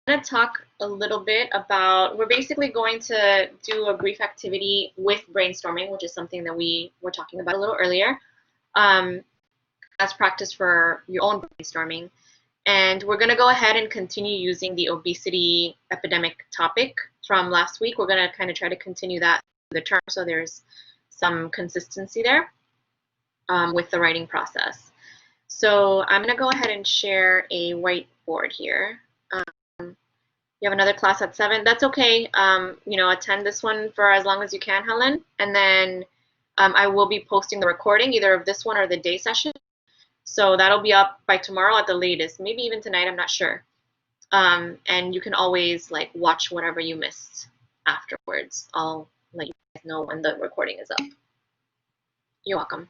going to talk a little bit about, we're basically going to do a brief activity with brainstorming, which is something that we were talking about a little earlier, as practice for your own brainstorming. And we're going to go ahead and continue using the obesity epidemic topic from last week. We're going to kind of try to continue that through the term, so there's some consistency there with the writing process. So I'm going to go ahead and share a whiteboard here. You have another class at 7. That's okay. Attend this one for as long as you can, Helen. And then I will be posting the recording, either of this one or the day session. So that'll be up by tomorrow at the latest, maybe even tonight, I'm not sure. And you can always watch whatever you missed afterwards. I'll let you guys know when the recording is up. You're welcome.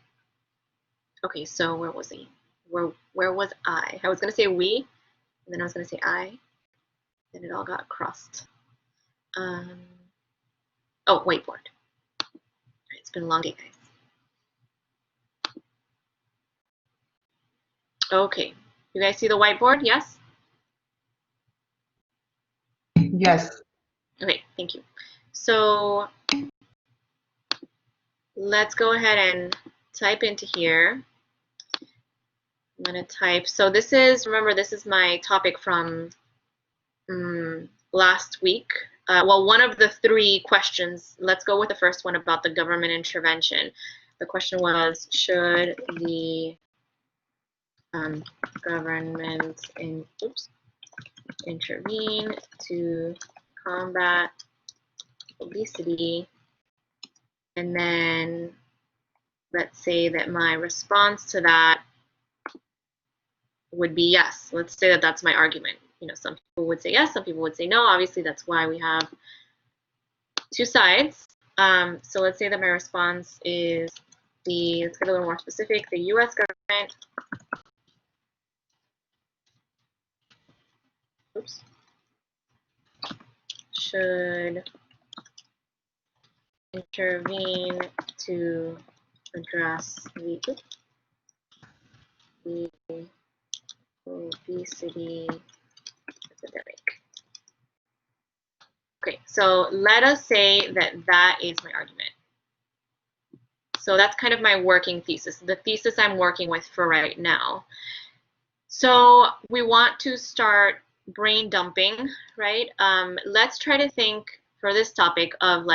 Okay, so where was he? Where was I? I was going to say we, and then I was going to say I. Then it all got crossed. Oh, whiteboard. It's been a long day, guys. Okay, you guys see the whiteboard? Yes? Yes. Okay, thank you. So let's go ahead and type into here. I'm going to type. So this is, remember, this is my topic from last week. Well, one of the 3 questions. Let's go with the first one about the government intervention. The question was, should the government intervene to combat obesity? And then let's say that my response to that would be yes. Let's say that that's my argument. Some people would say yes, some people would say no. Obviously, that's why we have 2 sides. So let's say that my response is let's get a little more specific, the U.S. government should intervene to address the obesity epidemic. Okay, so let us say that that is my argument. So that's kind of my working thesis, the thesis I'm working with for right now. So we want to start brain dumping, right? Let's try to think for this topic of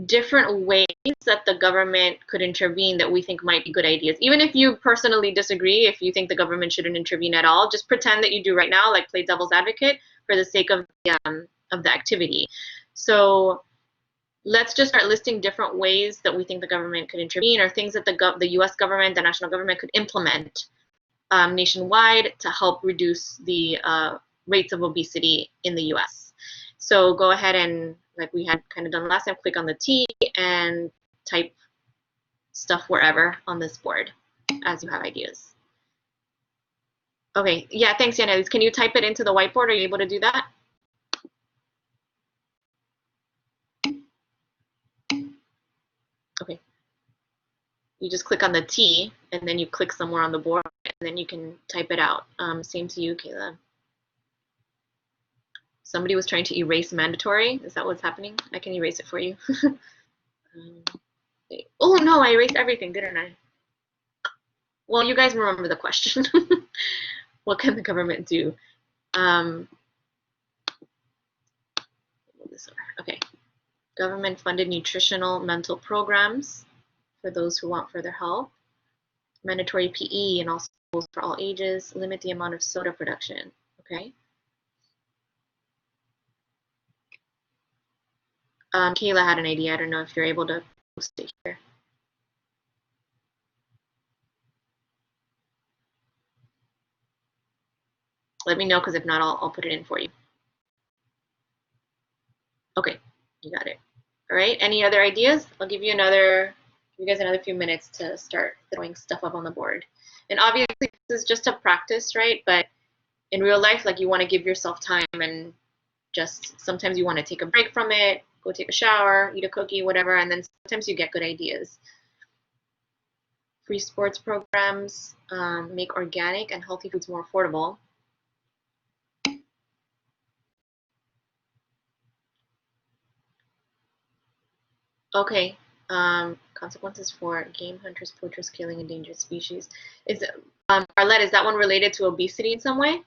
different ways that the government could intervene that we think might be good ideas. Even if you personally disagree, if you think the government shouldn't intervene at all, just pretend that you do right now, play devil's advocate for the sake of the activity. So let's just start listing different ways that we think the government could intervene, or things that the U.S. government, the national government, could implement nationwide to help reduce the rates of obesity in the U.S. So go ahead and, like we had kind of done last time, click on the T and type stuff wherever on this board as you have ideas. Okay, yeah, thanks, Yanelis. Can you type it into the whiteboard? Are you able to do that? Okay. You just click on the T and then you click somewhere on the board and then you can type it out. Same to you, Kayla. Somebody was trying to erase mandatory. Is that what's happening? I can erase it for you. Oh no, I erased everything, didn't I? Well, you guys remember the question. What can the government do? Okay. Government-funded nutritional mental programs for those who want further help. Mandatory PE and also for all ages. Limit the amount of soda production. Okay. Kayla had an idea. I don't know if you're able to post it here. Let me know, because if not, I'll put it in for you. Okay, you got it. All right, any other ideas? I'll give you guys another few minutes to start throwing stuff up on the board. And obviously, this is just a practice, right? But in real life, you want to give yourself time, and just sometimes you want to take a break from it, go take a shower, eat a cookie, whatever, and then sometimes you get good ideas. Free sports programs, make organic and healthy foods more affordable. Okay. Consequences for game hunters, poachers killing endangered species. Is it, Arlette, is that one related to obesity in some way?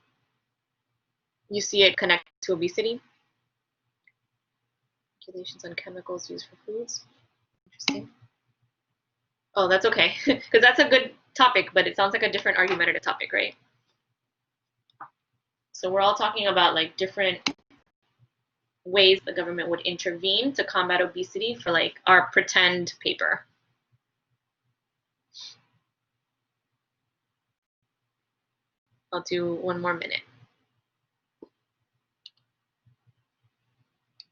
You see it connected to obesity? Regulations on chemicals used for foods. Interesting. Oh, that's okay, because that's a good topic, but it sounds like a different argumentative topic, right? So we're all talking about like different ways the government would intervene to combat obesity for like our pretend paper. I'll do one more minute.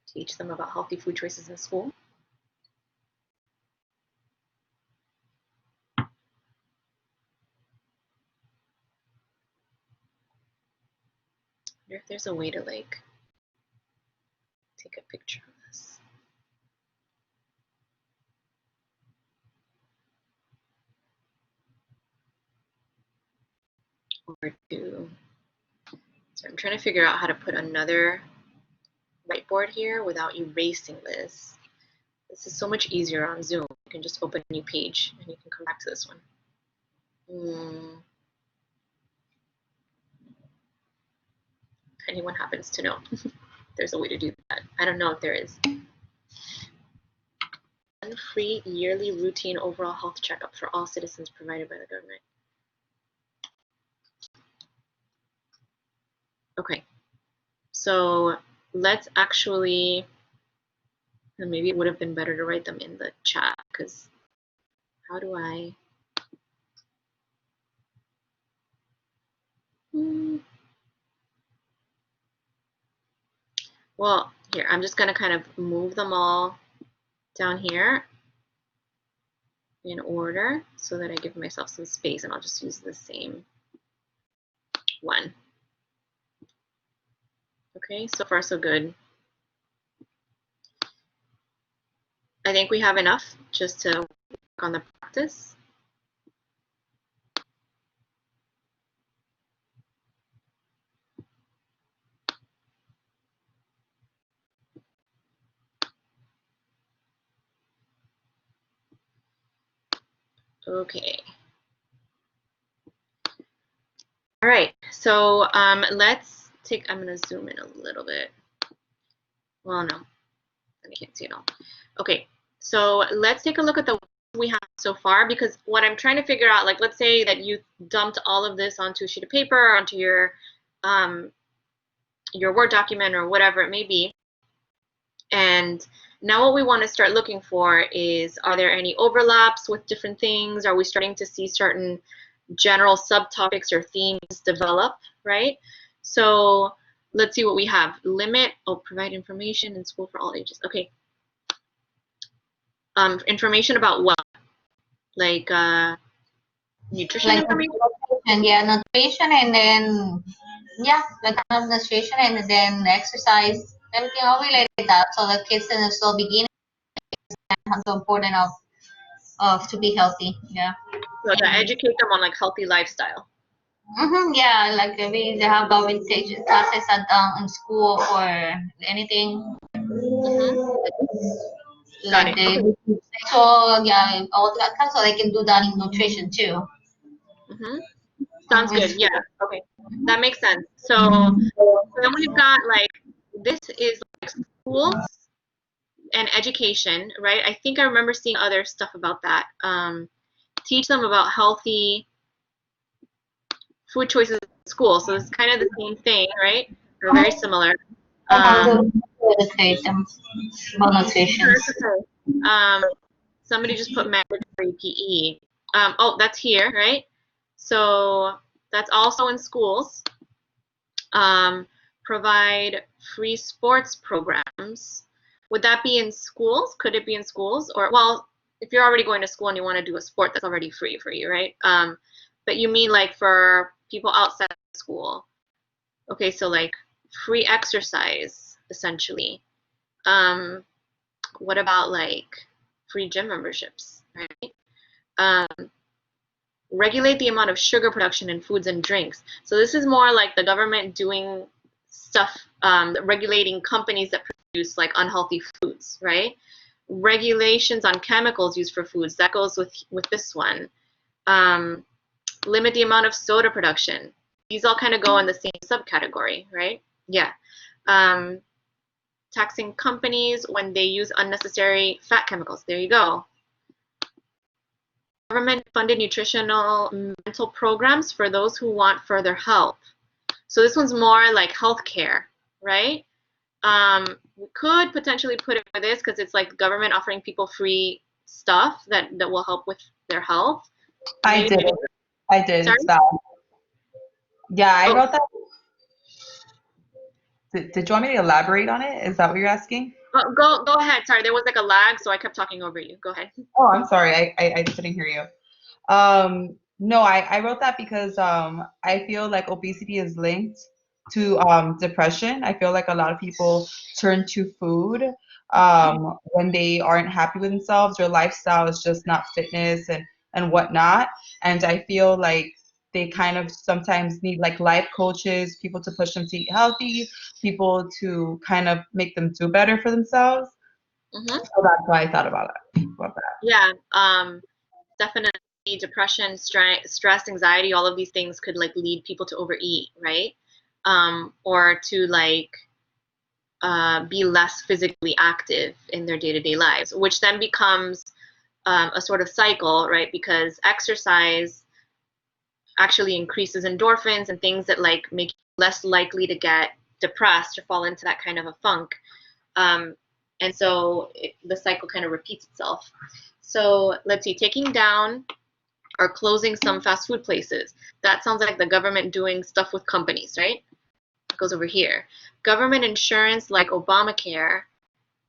Teach them about healthy food choices in school. I wonder if there's a way to like take a picture of this. Or do, so I'm trying to figure out how to put another whiteboard here without erasing this. This is so much easier on Zoom. You can just open a new page and you can come back to this one. If anyone happens to know, there's a way to do that. I don't know if there is. Free yearly routine overall health checkup for all citizens provided by the government. Okay, so let's actually, and maybe it would have been better to write them in the chat, because how do I? Well, here, I'm just going to kind of move them all down here in order so that I give myself some space, and I'll just use the same one. Okay, so far so good. I think we have enough just to work on the practice. Okay. All right, so let's take, I'm going to zoom in a little bit. Well, no, I can't see it all. Okay, so let's take a look at the we have so far, because what I'm trying to figure out, like, let's say that you dumped all of this onto a sheet of paper, onto your Word document or whatever it may be. And now what we want to start looking for is, are there any overlaps with different things? Are we starting to see certain general subtopics or themes develop, right? So let's see what we have. Limit, provide information in school for all ages. Okay. Information about what? Like nutrition like information? nutrition, and then like nutrition, and then exercise, everything all related to that, so the kids in the still beginning how so important of to be healthy. Yeah. So to educate them on like healthy lifestyle. Yeah, like maybe they have orientation classes at in school or anything. Got Like it. they, Okay. so all that kind, so they can do that in nutrition too. Sounds good. Yeah. Okay. That makes sense. So then we've got like, this is like schools and education, right? I think I remember seeing other stuff about that. Teach them about healthy food choices in school. So it's kind of the same thing, right? Or very similar. Educate them about nutrition. Somebody just put mandatory PE. Oh, that's here, right? So that's also in schools. Provide free sports programs. Would that be in schools? Could it be in schools? Or, well, if you're already going to school and you want to do a sport, that's already free for you, right? But you mean like for people outside of school. Okay, so like free exercise, essentially. What about like free gym memberships, right? Regulate the amount of sugar production in foods and drinks. So this is more like the government doing stuff, regulating companies that produce like unhealthy foods, right? regulations on chemicals used for foods. That goes with this one. Limit the amount of soda production. These all kind of go in the same subcategory, right? Yeah. Taxing companies when they use unnecessary fat chemicals. There you go. Government-funded nutritional mental programs for those who want further help. So this one's more like healthcare, right? We could potentially put it for this because it's like government offering people free stuff that will help with their health. I did it. I did. Sorry? It's that. Yeah, I Oh. wrote that. Did you want me to elaborate on it? Is that what you're asking? Go ahead. Sorry, there was like a lag, so I kept talking over you. Go ahead. Oh, I'm sorry. I just didn't hear you. No, I wrote that because I feel like obesity is linked to depression. I feel like a lot of people turn to food when they aren't happy with themselves. Their lifestyle is just not fitness and whatnot. And I feel like they kind of sometimes need like life coaches, people to push them to eat healthy, people to kind of make them do better for themselves. Mm-hmm. So that's why I thought about that. Yeah, definitely depression, stress, anxiety, all of these things could like lead people to overeat, right? Or to like be less physically active in their day-to-day lives, which then becomes a sort of cycle, right? Because exercise actually increases endorphins and things that like make you less likely to get depressed or fall into that kind of a funk. And so the cycle kind of repeats itself. So let's see, taking down or closing some fast food places. That sounds like the government doing stuff with companies, right? It goes over here. Government insurance like Obamacare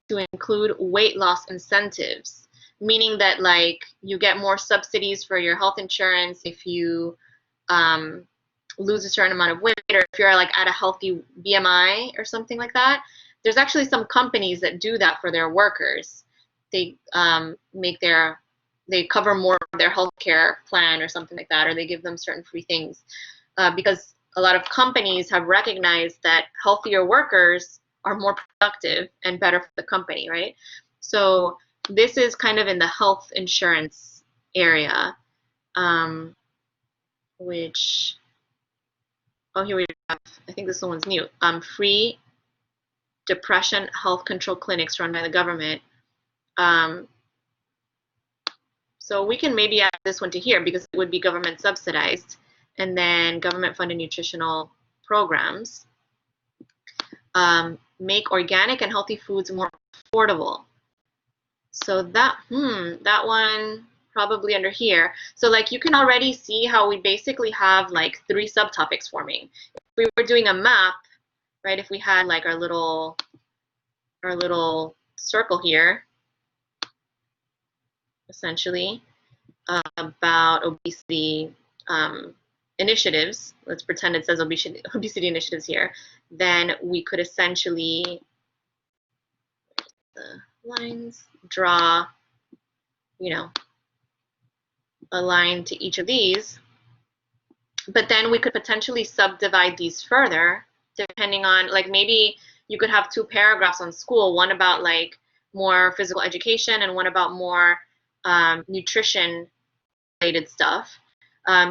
to include weight loss incentives, meaning that like you get more subsidies for your health insurance if you lose a certain amount of weight, or if you're like at a healthy BMI or something like that. There's actually some companies that do that for their workers. They they cover more of their healthcare plan or something like that, or they give them certain free things because a lot of companies have recognized that healthier workers are more productive and better for the company, right? So this is kind of in the health insurance area, which, oh, here we have, I think this one's new, free depression health control clinics run by the government. So we can maybe add this one to here because it would be government subsidized, and then government funded nutritional programs. Make organic and healthy foods more affordable. So that one probably under here. So like you can already see how we basically have like 3 subtopics forming. If we were doing a map, right, if we had like our little circle here, essentially, about obesity initiatives, let's pretend it says obesity initiatives here, then we could essentially, the lines, draw, you know, a line to each of these, but then we could potentially subdivide these further depending on, like maybe you could have 2 paragraphs on school, one about like more physical education and one about more nutrition related stuff,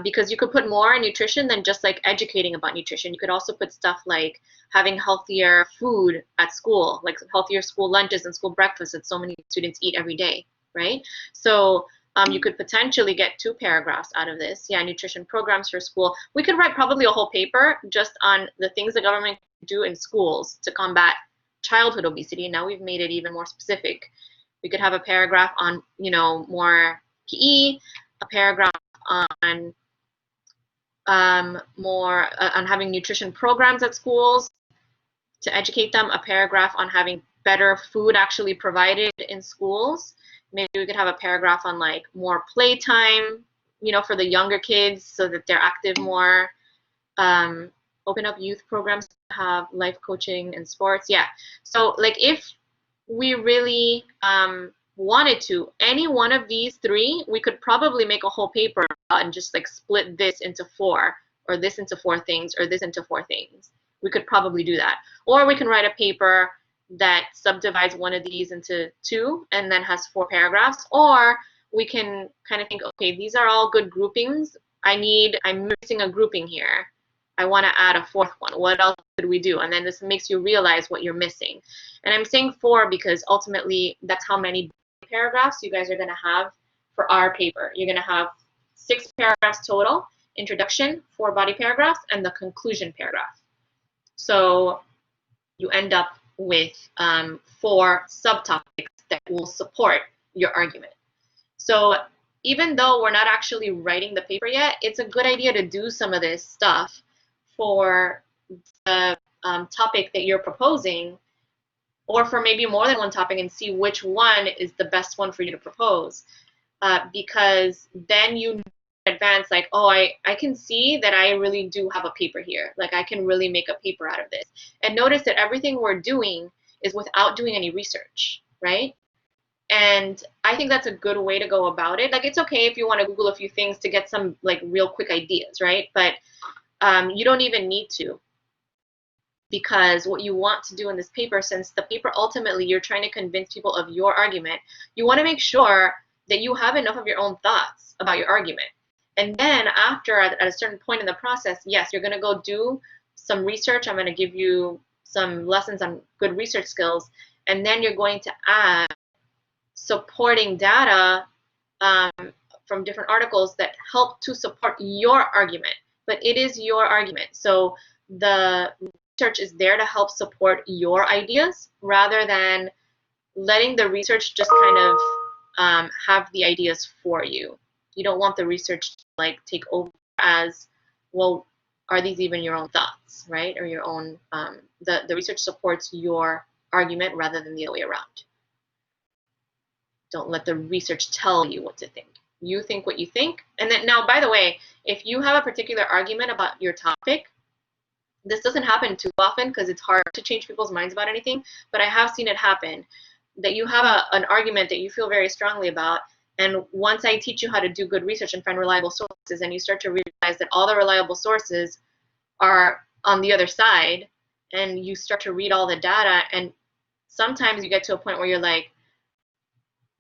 because you could put more in nutrition than just like educating about nutrition. You could also put stuff like having healthier food at school, like healthier school lunches and school breakfasts that so many students eat every day, right? So you could potentially get 2 paragraphs out of this. Yeah, nutrition programs for school. We could write probably a whole paper just on the things the government do in schools to combat childhood obesity. Now we've made it even more specific. We could have a paragraph on, you know, more PE, a paragraph on more on having nutrition programs at schools to educate them, a paragraph on having better food actually provided in schools. Maybe we could have a paragraph on like more playtime, you know, for the younger kids so that they're active more. Open up youth programs to have life coaching and sports. Yeah. So like if we really wanted to, any one of these 3, we could probably make a whole paper and just like split this into 4, or this into 4 things, or this into 4 things. We could probably do that. Or we can write a paper that subdivides one of these into two and then has 4 paragraphs, or we can kind of think, okay, these are all good groupings. I'm missing a grouping here. I want to add a 4th one. What else could we do? And then this makes you realize what you're missing. And I'm saying 4 because ultimately that's how many paragraphs you guys are going to have for our paper. You're going to have 6 paragraphs total, introduction, 4 body paragraphs, and the conclusion paragraph. So you end up with 4 subtopics that will support your argument. So even though we're not actually writing the paper yet, it's a good idea to do some of this stuff for the topic that you're proposing, or for maybe more than one topic, and see which one is the best one for you to propose. Because then you advance, like, oh, I can see that I really do have a paper here. Like, I can really make a paper out of this. And notice that everything we're doing is without doing any research, right? And I think that's a good way to go about it. Like, it's okay if you want to Google a few things to get some like real quick ideas, right? But you don't even need to, because what you want to do in this paper, since the paper ultimately you're trying to convince people of your argument, you want to make sure that you have enough of your own thoughts about your argument. And then after, at a certain point in the process, yes, you're going to go do some research. I'm going to give you some lessons on good research skills, and then you're going to add supporting data from different articles that help to support your argument. But it is your argument. So the research is there to help support your ideas rather than letting the research just kind of have the ideas for you. You don't want the research to like take over as, well, are these even your own thoughts, right? Or your own, the research supports your argument rather than the other way around. Don't let the research tell you what to think. You think what you think. And then now, by the way, if you have a particular argument about your topic, this doesn't happen too often because it's hard to change people's minds about anything, but I have seen it happen, that you have an argument that you feel very strongly about, and once I teach you how to do good research and find reliable sources, and you start to realize that all the reliable sources are on the other side, and you start to read all the data, and sometimes you get to a point where you're like,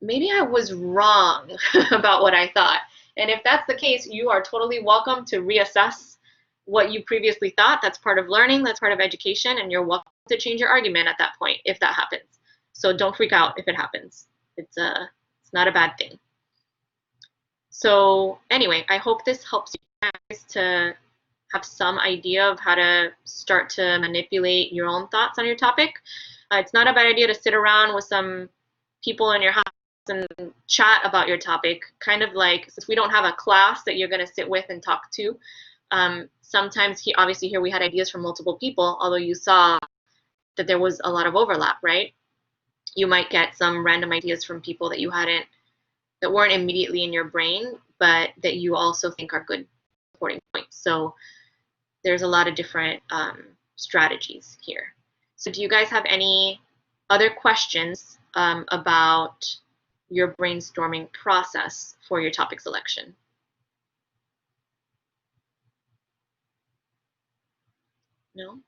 maybe I was wrong about what I thought. And if that's the case, you are totally welcome to reassess what you previously thought. That's part of learning, that's part of education, and you're welcome to change your argument at that point if that happens. So don't freak out if it happens. It's not a bad thing. So anyway, I hope this helps you guys to have some idea of how to start to manipulate your own thoughts on your topic. It's not a bad idea to sit around with some people in your house and chat about your topic, kind of like, since we don't have a class that you're going to sit with and talk to, sometimes obviously here we had ideas from multiple people, although you saw that there was a lot of overlap, right? You might get some random ideas from people that that weren't immediately in your brain, but that you also think are good supporting points. So there's a lot of different strategies here. So do you guys have any other questions about your brainstorming process for your topic selection? No?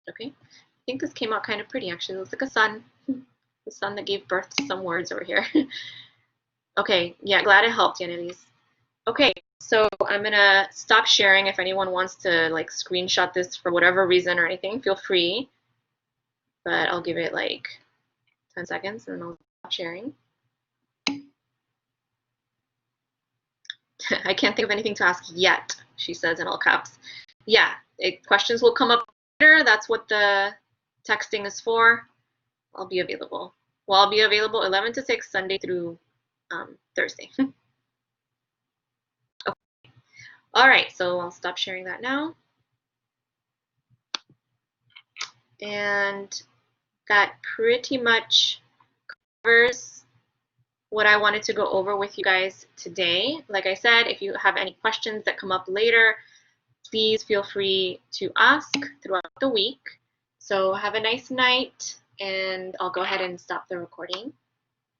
Okay. I think this came out kind of pretty, actually. It looks like a sun. The sun that gave birth to some words over here. Okay, yeah, glad it helped, Yanelise. Okay, so I'm gonna stop sharing. If anyone wants to like screenshot this for whatever reason or anything, feel free. But I'll give it like 10 seconds and then I'll stop sharing. I can't think of anything to ask yet, she says in all caps. Yeah, questions will come up later. That's what the texting is for. I'll be available. Well, I'll be available 11 to 6, Sunday through Thursday. Okay. All right, so I'll stop sharing that now. And that pretty much covers what I wanted to go over with you guys today. Like I said, if you have any questions that come up later, please feel free to ask throughout the week. So have a nice night, and I'll go ahead and stop the recording.